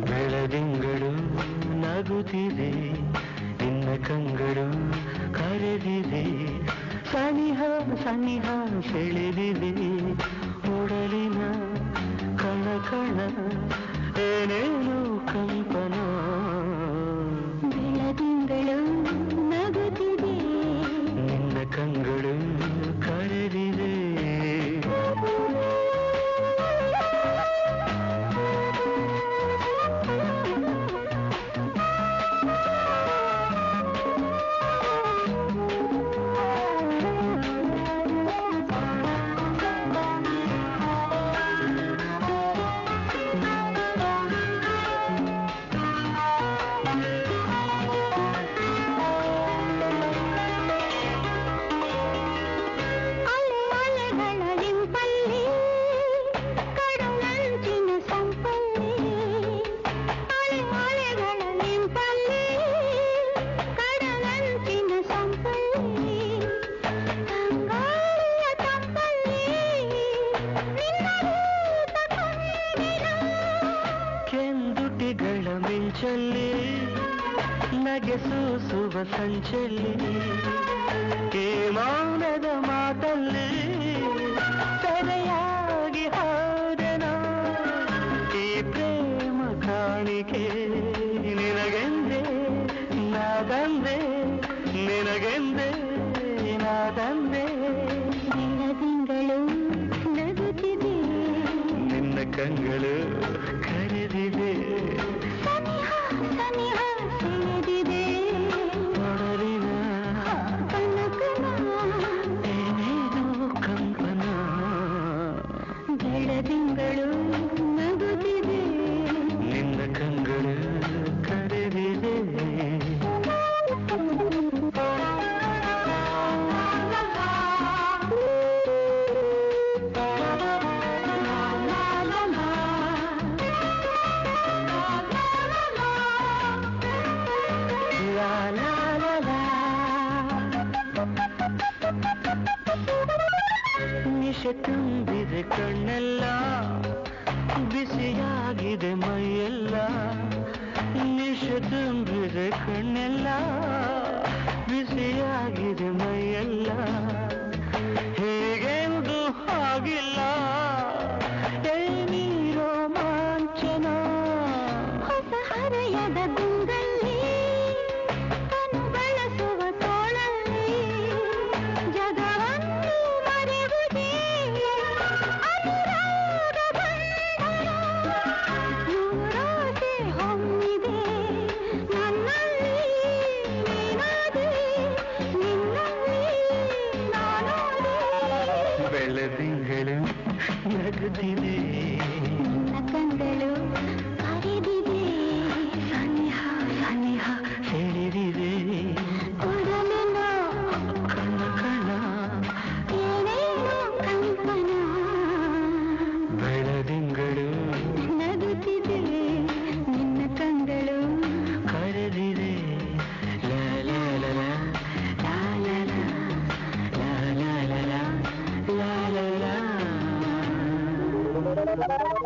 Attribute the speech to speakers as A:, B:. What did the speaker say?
A: ಬೆಳದಿಂಗಳು ನಗುತ್ತಿದೆ ನಿನ್ನ ಕಂಗಳು ಕರೆದಿದೆ ಸನಿಹ ಸನಿಹ ಸೆಳೆದಿದೆ ಒಡಲಿನ ಕಣ ಕಣ ಏನೇನು ಕಂಪನ
B: ಬೆಳದಿಂಗಳು ನಗುತ್ತಿದೆ
A: ನಿನ್ನ ಕಂಗಳು ಕರೆದಿದೆ ಕೆಂದುಟಿಗಳ ಮಿಂಚಲ್ಲಿ ನಗೆ ಸೂಸುವ ಸಂಚಲ್ಲಿ ಈ ಮೌನದ ಮಾತಲ್ಲಿ ಸೆರೆಯಾಗಿ ಹೋದೆನೋ ಈ ಪ್ರೇಮ ಕಾಣಿಕೆ ನಿನಗೆಂದೇ ನಾದಂದೆ ನಿನಗೆಂದೇ ನಾದಂದೆ
B: ಬೆಳದಿಂಗಳು ನಗುತ್ತಿದೆ
A: ನಿನ್ನ ಕಂಗಳು ಕರೆದಿದೆ
B: ಸನಿಹ ಸನಿಹ ಸೆಳೆದಿದೆ
A: ಒಡಲಿನ
B: ಕಣ ಕಣ
A: ಏನೇನೋ ಕಂಪನ
B: ಬೆಳದಿಂಗಳು ನಗುತ್ತಿದೆ
A: ನಿನ್ನ ಕಂಗಳು ಕರೆದಿದೆ ನಿಶೆ ತುಂಬಿದೆ ಕಣ್ಣೆಲ್ಲ ಬಿಸಿಯಾಗಿದೆ ಮೈಯೆಲ್ಲ ನಿಶೆ ತುಂಬಿದೆ ಕಣ್ಣೆಲ್ಲ ಬಿಸಿಯಾಗಿದೆ ಮೈಯೆಲ್ಲ ಹೇಗೆಂದು ಆಗಿಲ್ಲ ನೀರೋ ಮಾಂಚನ
B: ಹೊಸ ಹರೆಯದ ಗುಂಗಲ್ಲಿ ಕನು ಬಳಸುವ ತೋಳಲ್ಲಿ ಜಗವನ್ನು ಮರೆಯುವುದೇ ಅನುರಾಗ ಬಂಧನ ನೂರಾಸೆ ಹೊಮ್ಮಿದೆ ನನ್ನಲ್ಲಿ ನೀನಾದೆ ನಿನ್ನಲ್ಲಿ ನಾನಾದೆ
A: ಬೆಳದಿಂಗಳು ನಗುತ್ತಿದೆ
B: ನಿನ್ನ ಕಂಗಳು ಕರೆದಿದೆ
A: ಸನಿಹ ಸನಿಹ ಸೆಳೆದಿದೆ
B: ಒಡಲಿನ
A: ಕಣ ಕಣ
B: ಏನೇನೋ ಕಂಪನ
A: ಬೆಳದಿಂಗಳು
B: ನಗುತ್ತಿದೆ ನಿನ್ನ ಕಂಗಳು
A: ಕರೆದಿದೆ ಲಾ ಲಾ ಲಾ ಲಾ ಲಾ ಲಾ ಲಾ ಲಾ ಲಾ ಲಾ ಲಾ ಲಾ ಲಾ